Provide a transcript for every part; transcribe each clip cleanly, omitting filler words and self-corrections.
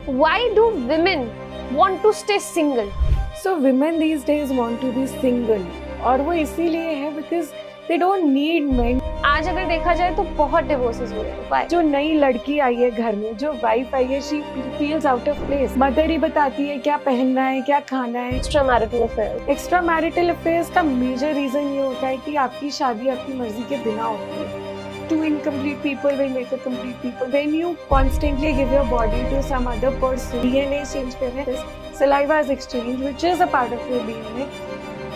Why do women want to stay single? So women these days want to be single और वो इसीलिए है because they don't need men. आज अगर देखा जाए तो बहुत डिवोर्सेस हो रहे हैं. Why? जो नई लड़की आई है घर में, जो वाइफ आई है, she feels out of place. Mother ही बताती है क्या पहनना है, क्या खाना है. Extramarital affair. Extra marital affairs का मेजर रीजन ये होता है कि आपकी शादी आपकी मर्जी के बिना होती है. Two incomplete people will make a complete people. When you constantly give your body to some other person, DNA change कर रहे हैं, saliva is exchanged, which is a part of your DNA.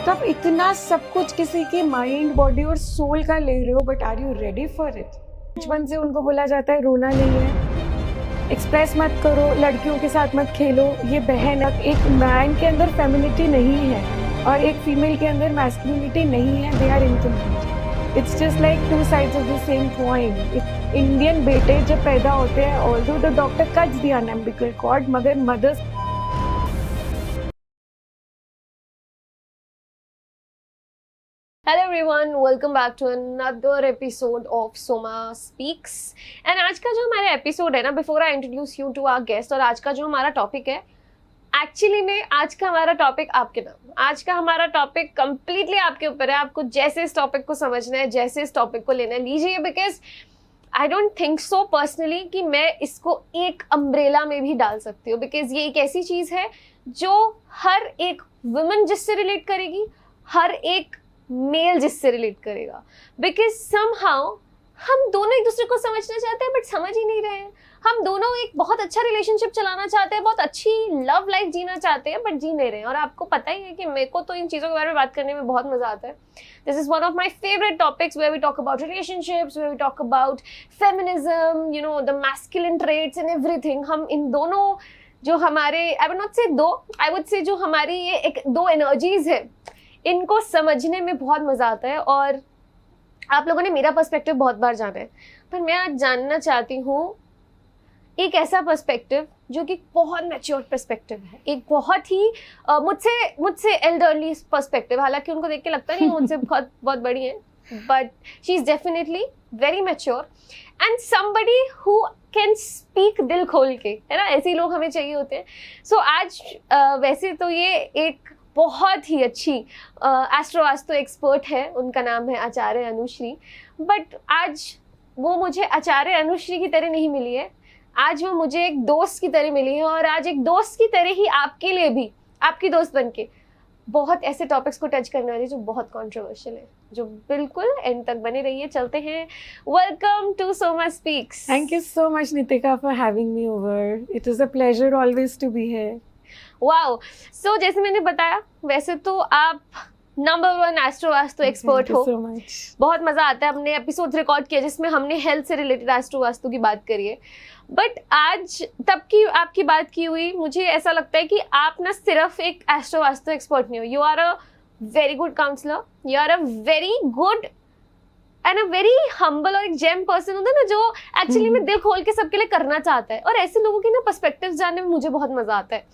तो आप इतना सब कुछ किसी के माइंड, बॉडी और सोल का ले रहे हो, but are you ready for it? बचपन से उनको बोला जाता है रोना नहीं है, एक्सप्रेस मत करो, लड़कियों के साथ मत खेलो, ये बहन. एक मैन के अंदर फेमिनिटी नहीं है और एक फीमेल के अंदर मैस्कुलिनिटी नहीं है. They are incomplete. It's just like two sides of the same coin. Indian बेटे जब पैदा होते हैं, although the doctor cuts the umbilical cord, मगर mothers Hello everyone, welcome back to another episode of Soma Speaks. And आज का जो हमारा एपिसोड है ना, before I introduce you to our guest, और आज का जो हमारा टॉपिक है, एक्चुअली में आज का हमारा टॉपिक आपके नाम, आज का हमारा टॉपिक कम्प्लीटली आपके ऊपर है. आपको जैसे इस टॉपिक को समझना है, जैसे इस टॉपिक को लेना है, लीजिए. Because I don't think so personally कि मैं इसको एक अम्ब्रेला में भी डाल सकती हूँ. बिकॉज ये एक ऐसी चीज़ है जो हर एक वुमन जिससे रिलेट करेगी, हर एक मेल जिससे रिलेट करेगा. बिकॉज समहाउ हम दोनों एक दूसरे को समझना चाहते हैं बट समझ ही नहीं रहे हैं. हम दोनों एक बहुत अच्छा रिलेशनशिप चलाना चाहते हैं, बहुत अच्छी लव लाइफ जीना चाहते हैं बट जी नहीं रहे हैं. और आपको पता ही है कि मेरे को तो इन चीज़ों के बारे में बात करने में बहुत मजा आता है. This is one of my favourite topics where we talk about relationships, where we talk about feminism, you know, the masculine traits and everything. हम इन दोनों जो हमारे, आई वुड नॉट से दो, आई वुड से जो हमारी ये एक दो एनर्जीज है, इनको समझने में बहुत मजा आता है. और आप लोगों ने मेरा पर्सपेक्टिव बहुत बार जाना है, पर मैं आज जानना चाहती हूँ एक ऐसा पर्सपेक्टिव जो कि बहुत मैच्योर पर्सपेक्टिव है, एक बहुत ही मुझसे एल्डरली पर्सपेक्टिव. हालांकि उनको देख के लगता नहीं मुझसे बहुत बहुत बड़ी है, but she is definitely very mature and somebody who can speak दिल खोल के, है ना. ऐसे लोग हमें चाहिए होते हैं. सो आज वैसे तो ये एक बहुत ही अच्छी एस्ट्रो एक्सपर्ट है, उनका नाम है आचार्य अनुश्री. बट आज वो मुझे आचार्य अनुश्री की तरह नहीं मिली है, आज वो मुझे एक दोस्त की तरह मिली है. और आज एक दोस्त की तरह ही आपके लिए भी, आपकी दोस्त बनके बहुत ऐसे टॉपिक्स को टच करने वाली जो बहुत कंट्रोवर्शियल है, जो बिल्कुल एंड तक बने रहिए. चलते हैं. Welcome to Soma speaks. Thank you so much Nitika for having me over. It is a pleasure always to be here. Wow. So जैसे मैंने बताया, वैसे तो आप नंबर 1 एस्ट्रो एक्सपर्ट हो. so much. बहुत मजा आता है. हमने एपिसोड रिकॉर्ड किया जिसमें हमने हेल्थ से रिलेटेड एस्ट्रो की बात करी है. बट आज तब की आपकी बात की हुई, मुझे ऐसा लगता है कि आप ना सिर्फ एक एस्ट्रो एक्सपर्ट नहीं हो, you are a very good counsellor, you are a very good and a very humble और एक जेम पर्सन होता है ना, जो एक्चुअली में दिल खोल के सबके लिए करना चाहता है. और ऐसे लोगों के ना पर्सपेक्टिव्स जानने में मुझे बहुत मजा आता है.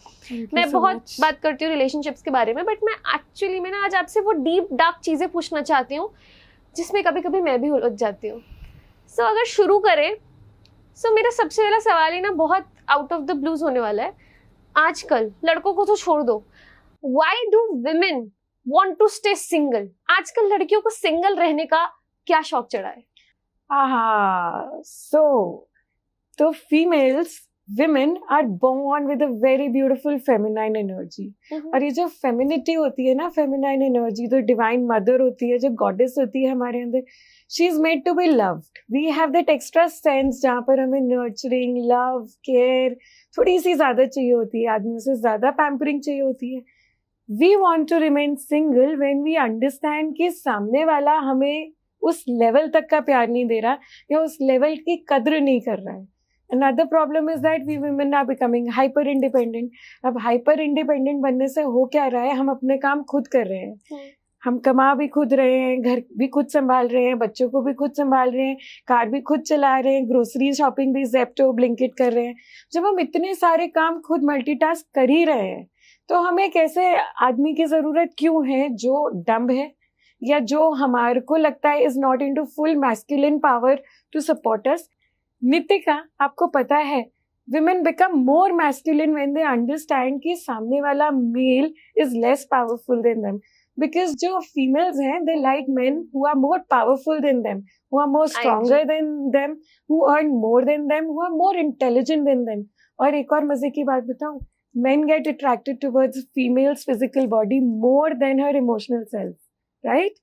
मैं बहुत बात करती हूँ रिलेशनशिप्स के बारे में, बट मैं एक्चुअली में ना आज आपसे वो डीप डार्क चीज़ें पूछना चाहती हूँ जिसमें कभी कभी मैं भी उलझ जाती हूँ. सो अगर शुरू करें, सो मेरा सबसे पहला सवाल ही ना बहुत आउट ऑफ द ब्लूज होने वाला है. आजकल लड़कों को तो छोड़ दो, why do women want to stay single? आजकल लड़कियों को सिंगल रहने का क्या शौक चढ़ा है? So females, women are born with a very beautiful feminine energy. और ये जो फेमिनिटी होती है ना, फेमिनाइन एनर्जी, जो डिवाइन मदर होती है, जो गॉडेस होती है हमारे अंदर, she is made to be loved. We have that extra sense जहाँ पर हमें नर्चरिंग, लव, केयर थोड़ी सी ज्यादा चाहिए होती है, आदमियों से ज्यादा पैम्परिंग चाहिए होती है. We want to remain single when we understand कि सामने वाला हमें उस लेवल तक का प्यार नहीं दे रहा या उस लेवल की कद्र नहीं कर रहा है. Another problem is that we women are becoming hyper independent. अब हाइपर इंडिपेंडेंट बनने से हो क्या रहा है, हम अपने काम खुद कर रहे हैं. हम कमा भी खुद रहे हैं, घर भी खुद संभाल रहे हैं, बच्चों को भी खुद संभाल रहे हैं, कार भी खुद चला रहे हैं, ग्रोसरी शॉपिंग भी ज़ेप्टो, ब्लिंकिट कर रहे हैं. जब हम इतने सारे काम खुद मल्टीटास्क कर ही रहे हैं, तो हमें एक ऐसे आदमी की ज़रूरत क्यों है जो डम्ब है या जो हमारे को लगता है is not into full masculine power to support us. Nitika, आपको पता है women become more masculine when they understand कि सामने वाला male is less powerful than them. Because जो females हैं, they like men who are more powerful than them, who are more stronger than them, who earn more than them, who are more intelligent than them. और एक और मजे की बात बताऊं, men get attracted towards female's physical body more than her emotional self, right?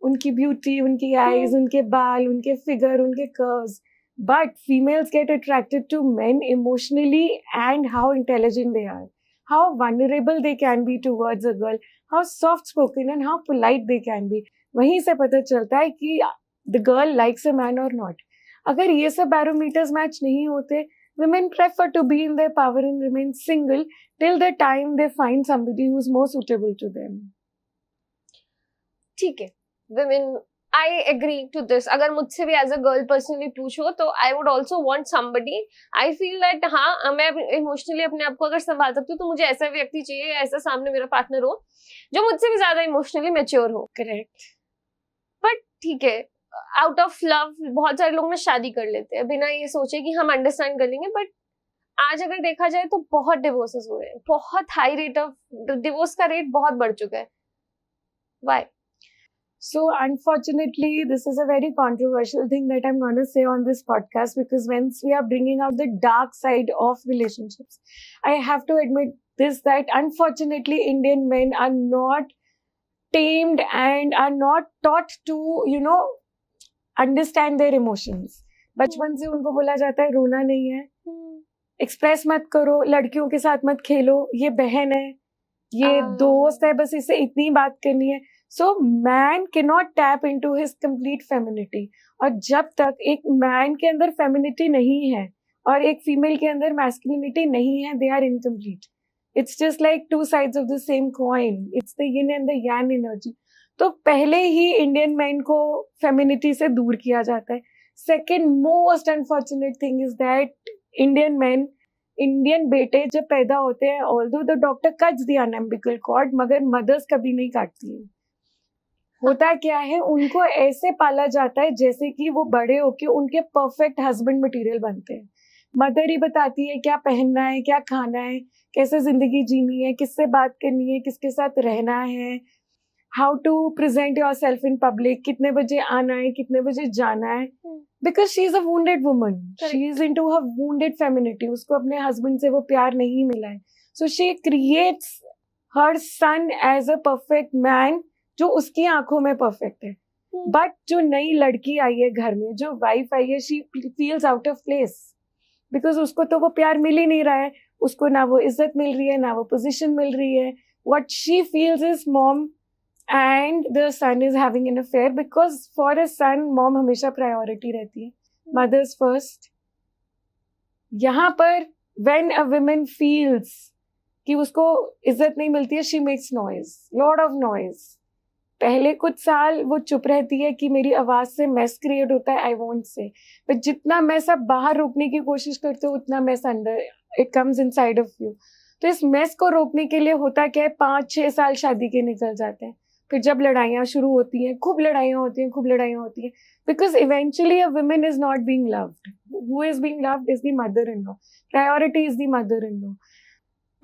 उनकी beauty, उनकी eyes, उनके बाल, उनके फिगर, उनके curves. But females get attracted to men emotionally and how intelligent they are, how vulnerable they can be towards a girl, how soft spoken and how polite they can be. वहीं से पता चलता है कि the girl likes a man or not. अगर ये सब barometers match नहीं होते, women prefer to be in their power and remain single till the time they find somebody who's more suitable to them. ठीक है, women, I agree to this. अगर मुझसे भी as a girl personally पूछो तो I would also want somebody. I feel that हाँ, मैं emotionally अपने आप को अगर संभाल सकती हूँ तो मुझे ऐसा व्यक्ति चाहिए, ऐसा सामने मेरा पार्टनर हो जो मुझसे भी ज्यादा emotionally mature हो. Correct. But ठीक है, out of love बहुत सारे लोग ना शादी कर लेते हैं बिना ये सोचे कि हम अंडरस्टैंड कर लेंगे. बट आज अगर देखा जाए तो बहुत डिवोर्सेस हो रहे हैं, बहुत हाई रेट ऑफ डिवोर्स का रेट बहुत बढ़ चुका है. Why? So unfortunately, this is a very controversial thing that I'm going to say on this podcast, because once we are bringing out the dark side of relationships, I have to admit this, that unfortunately Indian men are not tamed and are not taught to, understand their emotions. बचपन से उनको बोला जाता है रोना नहीं है, express मत करो, लड़कियों के साथ मत खेलो, ये बहन है, ये दोस्त है, बस इसे इतनी बात करनी है. So man cannot tap into his complete femininity. और जब तक एक man के अंदर femininity नहीं है और एक female के अंदर masculinity नहीं है, they are incomplete. It's just like two sides of the same coin. It's the yin and the yang energy. तो पहले ही Indian men को femininity से दूर किया जाता है. Second most unfortunate thing is that Indian बेटे जब पैदा होते हैं, although the doctor cuts the umbilical cord, मगर mothers कभी नहीं काटती हैं. होता क्या है, उनको ऐसे पाला जाता है जैसे कि वो बड़े होके उनके परफेक्ट हस्बैंड मटेरियल बनते हैं. मदर ही बताती है क्या पहनना है, क्या खाना है, कैसे जिंदगी जीनी है, किससे बात करनी है, किसके साथ रहना है, how to present yourself in public, कितने बजे आना है, कितने बजे जाना है. Because she is a wounded woman, she is into her wounded femininity. उसको अपने हस्बैंड से वो प्यार नहीं मिला है. So she creates her son as a perfect man जो उसकी आंखों में परफेक्ट है. बट जो नई लड़की आई है घर में, जो वाइफ आई है, she feels out of place, because उसको तो वो प्यार मिल ही नहीं रहा है, उसको ना वो इज्जत मिल रही है, ना वो पोजीशन मिल रही है. What she feels is mom and the son is having an affair, because for a son mom हमेशा प्रायोरिटी रहती है, मदर्स फर्स्ट. यहाँ पर व्हेन अ वुमन फील्स कि उसको इज्जत नहीं मिलती है, she makes noise, lot of noise. पहले कुछ साल वो चुप रहती है कि मेरी आवाज से मैस क्रिएट होता है, आई वोंट से. बट जितना मैस आप बाहर रोकने की कोशिश करते हो, उतना मैस अंदर, it comes inside of you. तो इस मैस को रोकने के लिए होता क्या है, 5-6 साल शादी के निकल जाते हैं. फिर जब लड़ाइयाँ शुरू होती हैं, खूब लड़ाइयाँ होती हैं, because eventually a woman is not being loved. Who is being loved is the mother in law. Priority is the mother in law.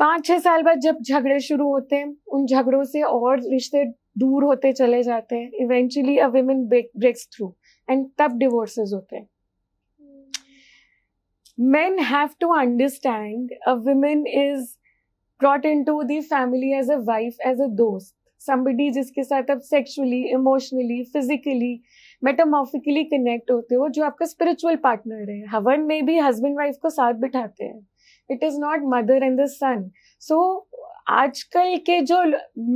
5-6 साल बाद जब झगड़े शुरू होते हैं, उन झगड़ों से और रिश्ते दूर होते चले जाते हैं. Eventually a woman breaks through and तब डिवोर्सेस होते हैं. Men have to understand a woman is brought into the family as a wife, as a दोस्त, somebody जिसके साथ आप sexually, emotionally, physically, metamorphically connect होते हो, जो आपका spiritual partner है. हवन में भी husband wife को साथ बिठाते हैं. It is not mother and the son. So आजकल के जो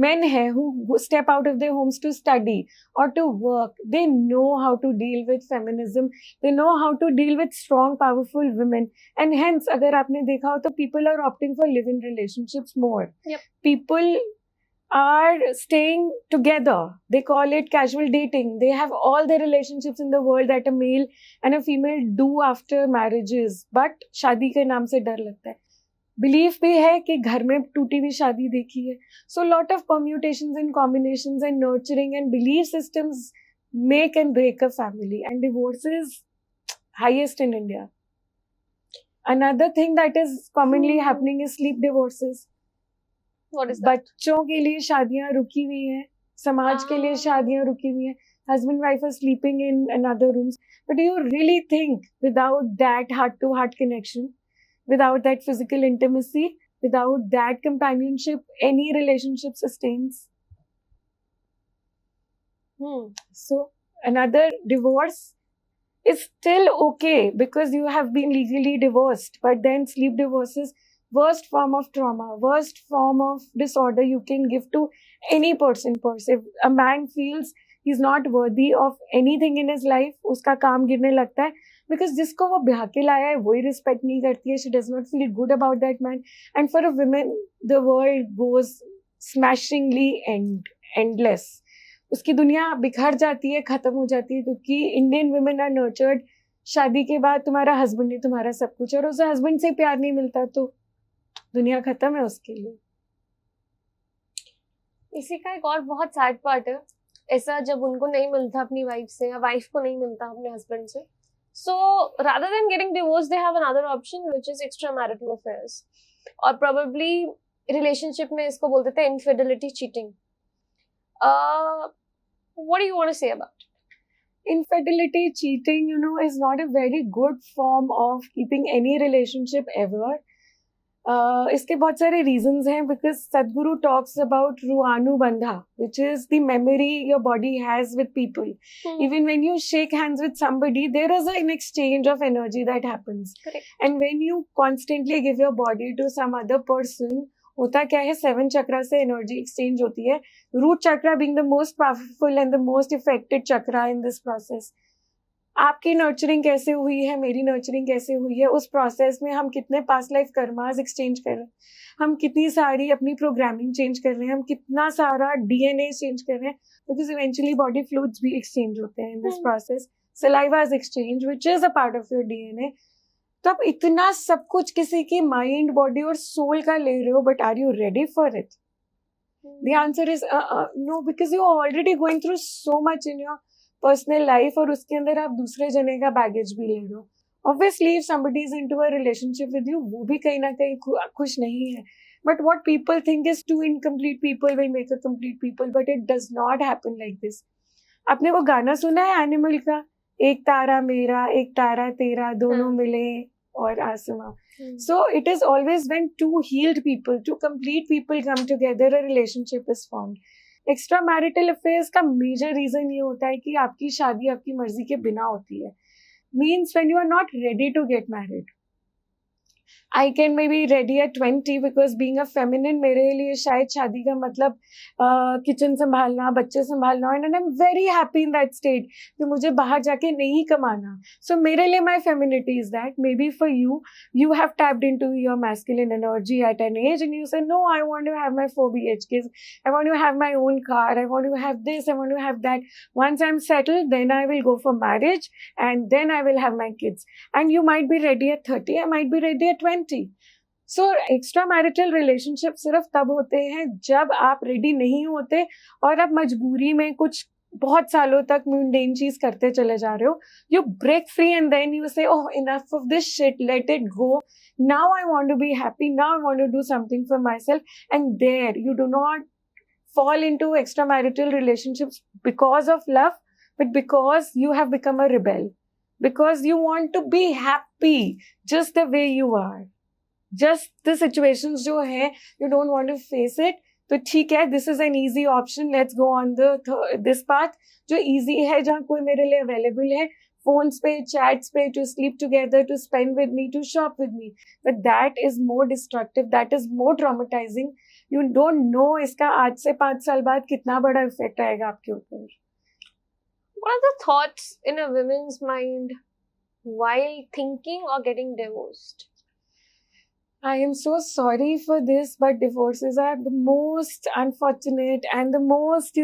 men हैं who step out of their homes to study or to work, they know how to deal with feminism, they know how to deal with strong, powerful women, and hence अगर आपने देखा हो तो people are opting for live-in relationships more. Yep. People are staying together. They call it casual dating. They have all the relationships in the world that a male and a female do after marriages. But शादी के नाम से डर लगता है. Belief भी है कि घर में टूटी हुई शादी देखी है. So lot of permutations and combinations and nurturing and belief systems make and break a family, and divorce is highest in India. Another thing that is commonly happening is sleep divorces. What is that? बच्चों के लिए शादियां रुकी हुई हैं, समाज के लिए शादियां रुकी हुई हैं. Husband wife are sleeping in another rooms. But do you really think without that heart-to-heart connection, without that physical intimacy, without that companionship, any relationship sustains? So another divorce is still okay because you have been legally divorced. But then sleep divorce is worst form of trauma, worst form of disorder you can give to any person. If a man feels he's not worthy of anything in his life, उसका काम गिरने लगता है because जिसको वो ब्याह के लाया है वही रिस्पेक्ट नहीं करती है. She does not feel good about that man. And for a woman, the world goes smashingly endless. उसकी दुनिया बिखर जाती है, खत्म हो जाती है क्योंकि इंडियन वुमेन आर नर्चर्ड. शादी के बाद तुम्हारा हस्बैंड ही तुम्हारा सब कुछ, और उसे हस्बैंड से प्यार नहीं मिलता तो दुनिया खत्म है उसके लिए. इसी का एक और बहुत सैड पार्ट है, ऐसा जब उनको नहीं मिलता अपनी वाइफ से या वाइफ को नहीं मिलता अपने हस्बैंड से, so rather than getting divorce they have another option which is extra marital affairs, और प्रोबेबली रिलेशनशिप में इसको बोलते थे infidelity, cheating. What do you want to say about it? Infidelity, cheating, is not a very good form of keeping any relationship ever. इसके बहुत सारे reasons हैं because Sadhguru talks about Ruhanu Bandha, which is the memory your body has with people. Even when you shake hands with somebody, there is an exchange of energy that happens. Correct. And when you constantly give your body to some other person, होता क्या है, 7 चक्रा से energy exchange होती है. Root chakra being the most powerful and the most affected chakra in this process. आपकी nurturing कैसे हुई है, मेरी नर्चरिंग कैसे हुई है, उस प्रोसेस में हम कितने पास्ट लाइफ कर्मास एक्सचेंज कर रहे हैं, हम कितनी सारी अपनी प्रोग्रामिंग चेंज कर रहे हैं, हम कितना सारा डीएनए चेंज कर रहे हैं, बिकॉज इवेंचुअली बॉडी फ्लूइड्स भी एक्सचेंज होते हैं इन this process. Saliva is exchange which is a part of your DNA. तो आप इतना सब कुछ किसी की माइंड, बॉडी और सोल का ले रहे हो, but are you ready for it? The answer is no, because you are already going through so much in your personal life, और उसके अंदर आप दूसरे जने का बैगेज भी ले रहे हो. Obviously if somebody is into a relationship with you, वो भी कहीं ना कहीं खुश नहीं है. But what people think is two incomplete people will make a complete people, but it does not happen like this. आपने वो गाना सुना है एनिमल का, एक तारा मेरा एक तारा तेरा दोनों मिले और आसमां. So it is always when two healed people, two complete people come together, a relationship is formed. Extramarital affairs का major reason ये होता है कि आपकी शादी आपकी मर्जी के बिना होती है. Means when you are not ready to get married. I can maybe ready at 20 because being a feminine मेरे लिए शायद शादी का मतलब किचन संभालना, बच्चे संभालना, and I'm very happy in that state कि मुझे बाहर जाके नहीं कमाना. So मेरे लिए my femininity is that. Maybe for you, you have tapped into your masculine energy at an age and you say, no, I want to have my 4 BHKs, I want to have my own car, I want to have this, I want to have that. Once I'm settled, then I will go for marriage and then I will have my kids. And you might be ready at 30, I might be ready at 20. So extra marital relationship सिर्फ तब होते हैं जब आप ready नहीं होते और आप मजबूरी में कुछ बहुत सालों तक म्यूंडेन चीज करते चले जा रहे हो. You break free and then you say oh enough of this shit, let it go, now I want to be happy, now I want to do something for myself. And there you do not fall into extramarital relationships because of love, but because you have become a rebel, because you want to be happy just the way you are, just the situations जो है you don't want to face it. तो ठीक है, this is an easy option, let's go on this path जो easy है, जहाँ कोई मेरे लिए available है, phones पे, chats पे, to sleep together, to spend with me, to shop with me. But that is more destructive, that is more traumatizing. You don't know इसका आज से 5 साल बाद कितना बड़ा इफेक्ट आएगा आपके ऊपर. What are the thoughts in a woman's mind while thinking or getting divorced? I am so sorry for this, but divorces are the most unfortunate and the most,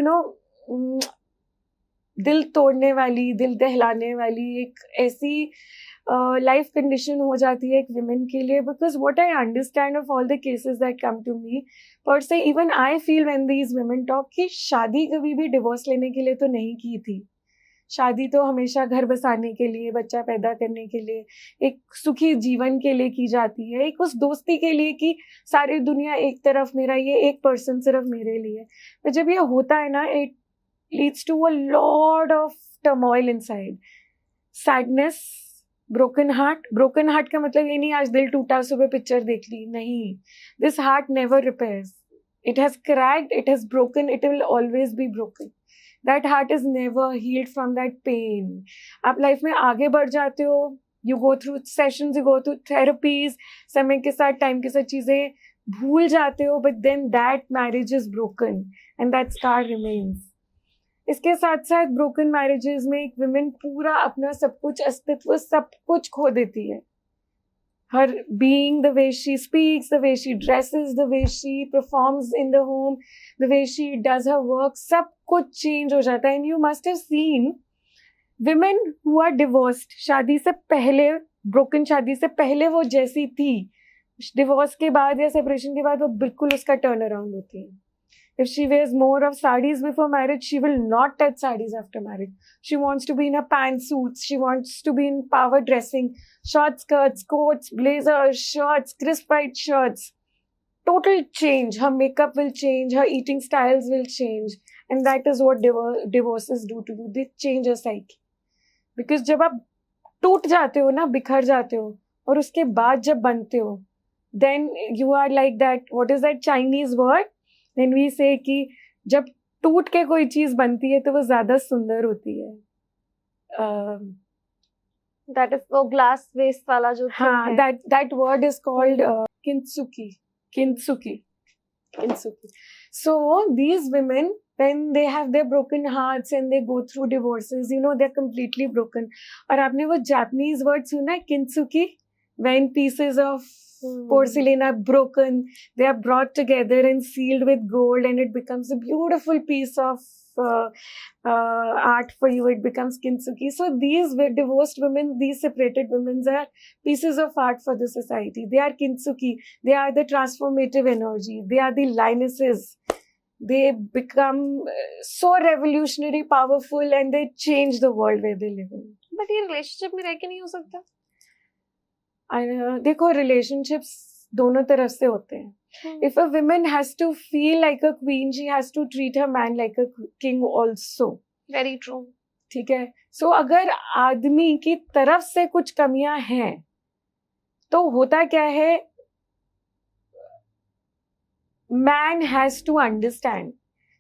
दिल तोड़ने वाली, दिल दहलाने वाली एक ऐसी लाइफ कंडीशन हो जाती है एक विमेन के लिए. Because what I understand of all the cases that come to me, per se even I feel when these women talk कि शादी कभी भी डिवोर्स लेने के लिए तो नहीं की थी. शादी तो हमेशा घर बसाने के लिए, बच्चा पैदा करने के लिए, एक सुखी जीवन के लिए की जाती है, एक उस दोस्ती के लिए कि सारी दुनिया एक तरफ, मेरा ये एक पर्सन सिर्फ मेरे लिए। तो जब ये होता है ना, it leads to a lot of turmoil inside, sadness, broken heart का मतलब ये नहीं आज दिल टूटा सुबह पिक्चर देख ली, नहीं, this heart never repairs, it has cracked, it has broken, it will always be broken. That heart is never healed from that pain. आप लाइफ में आगे बढ़ जाते हो, you go through sessions, you go through therapies, समय के साथ, time के साथ चीजें भूल जाते हो, but then that marriage is broken and that scar remains. इसके साथ साथ broken marriages में एक women पूरा अपना सब कुछ, अस्तित्व सब कुछ खो देती है. Her being, the way she speaks, the way she dresses, the way she performs in the home, the way she does her work, सब कुछ change हो जाता है. And you must have seen women who are divorced, शादी से पहले, broken शादी से पहले वो जैसी थी, divorce के बाद या separation के बाद वो बिल्कुल उसका turn around होती है. If she wears more of sarees before marriage, she will not touch sarees after marriage. She wants to be in a pantsuits. She wants to be in power dressing, short skirts, coats, blazers, shirts, crisp white shirts. Total change. Her makeup will change. Her eating styles will change. And that is what divorces do to you. They change your psyche. Because जब आप टूट जाते हो ना, बिखर जाते हो, और उसके बाद जब बनते हो, then you are like that, what is that Chinese word? Then we say कि जब टूट के कोई चीज बनती है तो वो ज्यादा सुंदर होती है. That is वो glass waste वाला जो हाँ, that word is called kintsugi. So these women, when they have their broken hearts and they go through divorces, you know, they're completely broken. और आपने वो Japanese word सुना है, kintsugi? When pieces of porcelain are broken, they are brought together and sealed with gold, and it becomes a beautiful piece of art for you. It becomes kintsugi. So these divorced women, these separated women are pieces of art for the society. They are kintsugi. They are the transformative energy. They are the lionesses. They become so revolutionary, powerful, and they change the world where they live in. But ये relationship में रह के नहीं हो सकता. देखो, relationships दोनों तरफ से होते हैं. If a woman has to feel like a queen, she has to treat her man like a king also. Very true. ठीक है. So अगर आदमी की तरफ से कुछ कमियां हैं, तो होता क्या है, man has to understand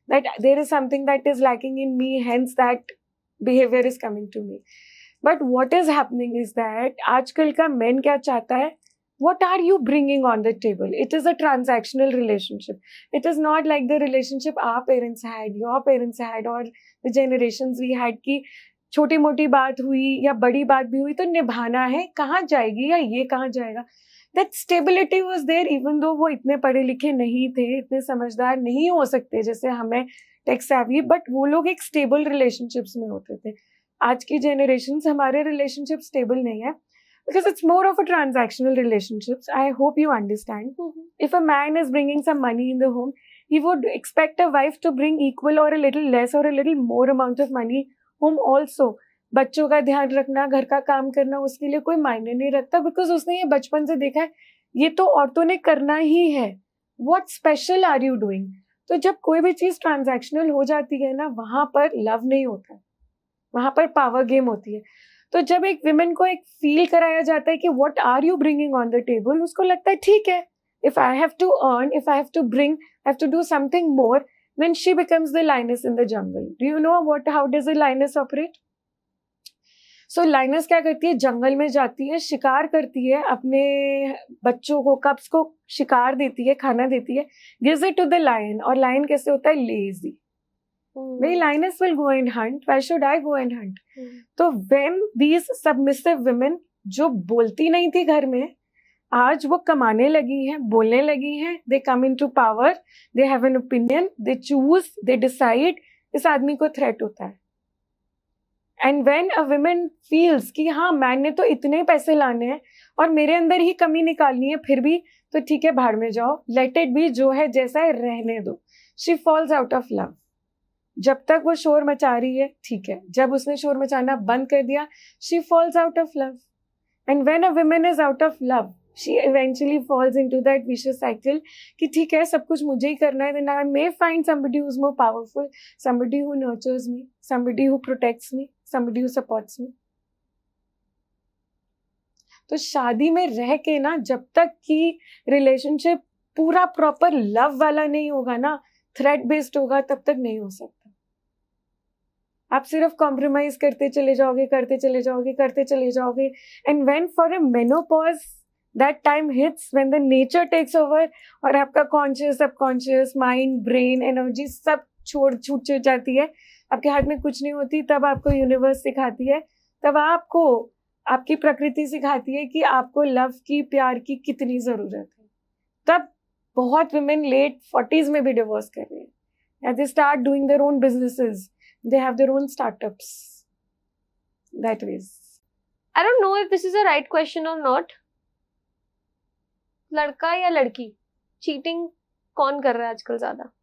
that there is something that is lacking in me, hence that behavior is coming to me. But what is happening is that आजकल का men क्या चाहता है, what are you bringing on the table? It is a transactional relationship. It is not like the relationship our parents had, your parents had, or the generations we had कि छोटी मोटी बात हुई या बड़ी बात भी हुई तो निभाना है, कहाँ जाएगी या ये कहाँ जाएगा. That stability was there even though वो इतने पढ़े लिखे नहीं थे, इतने समझदार नहीं हो सकते जैसे हमें tech savvy, but वो लोग एक stable relationships में होते थे. आज की generations, हमारे relationship stable नहीं है because it's more of a transactional relationships. I hope you understand. If a man is bringing some money in the home, he would expect a wife to bring equal or a little less or a little more amount of money home also. बच्चों का ध्यान रखना, घर का काम करना उसके लिए कोई मायने नहीं रखता because उसने ये बचपन से देखा है, ये तो औरतों ने करना ही है. What special are you doing? तो जब कोई भी चीज ट्रांजैक्शनल हो जाती है ना, वहां पर लव नहीं होता है, वहां पर पावर गेम होती है. तो जब एक विमेन को एक फील कराया जाता है कि what are you bringing on the table, उसको लगता है ठीक है, if I have to earn, if I have to bring, I have to do something more, then she becomes the lioness in the jungle. Do you know how does a lioness operate? So lioness क्या करती है, जंगल में जाती है, शिकार करती है, अपने बच्चों को, कब्स को शिकार देती है, खाना देती है, gives it to the lion. और lion कैसे होता है, lazy. Why lioness will go and hunt? Why should I go and hunt? तो when these submissive women जो बोलती नहीं थी घर में, आज वो कमाने लगी हैं, बोलने लगी हैं, they come into power, they have an opinion, they choose, they decide, इस आदमी को threat होता है. And when a woman feels कि हाँ मैंने तो इतने पैसे लाने हैं और मेरे अंदर ही कमी निकालनी है, फिर भी तो ठीक है, भाड़ में जाओ, let it be, जो है जैसा है रहने दो. She falls out of love. जब तक वो शोर मचा रही है ठीक है, जब उसने शोर मचाना बंद कर दिया, she falls out of love. And when a woman is out of love, she eventually falls into that vicious cycle कि ठीक है सब कुछ मुझे ही करना है. then I may find somebody who's more powerful, somebody who nurtures me, somebody who protects me, somebody who supports me. तो शादी में रह के ना, जब तक कि रिलेशनशिप पूरा प्रॉपर लव वाला नहीं होगा ना, थ्रेट बेस्ड होगा, तब तक नहीं हो सकता. आप सिर्फ कॉम्प्रोमाइज करते चले जाओगे, करते चले जाओगे, करते चले जाओगे. And when for a menopause that time hits, when the nature takes over और आपका conscious, subconscious, mind, brain, energy सब छूट जाती है, आपके हाथ में कुछ नहीं होती, तब आपको यूनिवर्स सिखाती है, तब आपको आपकी प्रकृति सिखाती है कि आपको लव की, प्यार की कितनी ज़रूरत है. तब बहुत women late 40s में भी डिवोर्स कर रहे हैं. They start doing their own businesses, they have their own startups. That ways. I don't know if this is a right question or not. लड़का या लड़की चीटिंग कौन कर रहा है आजकल ज्यादा?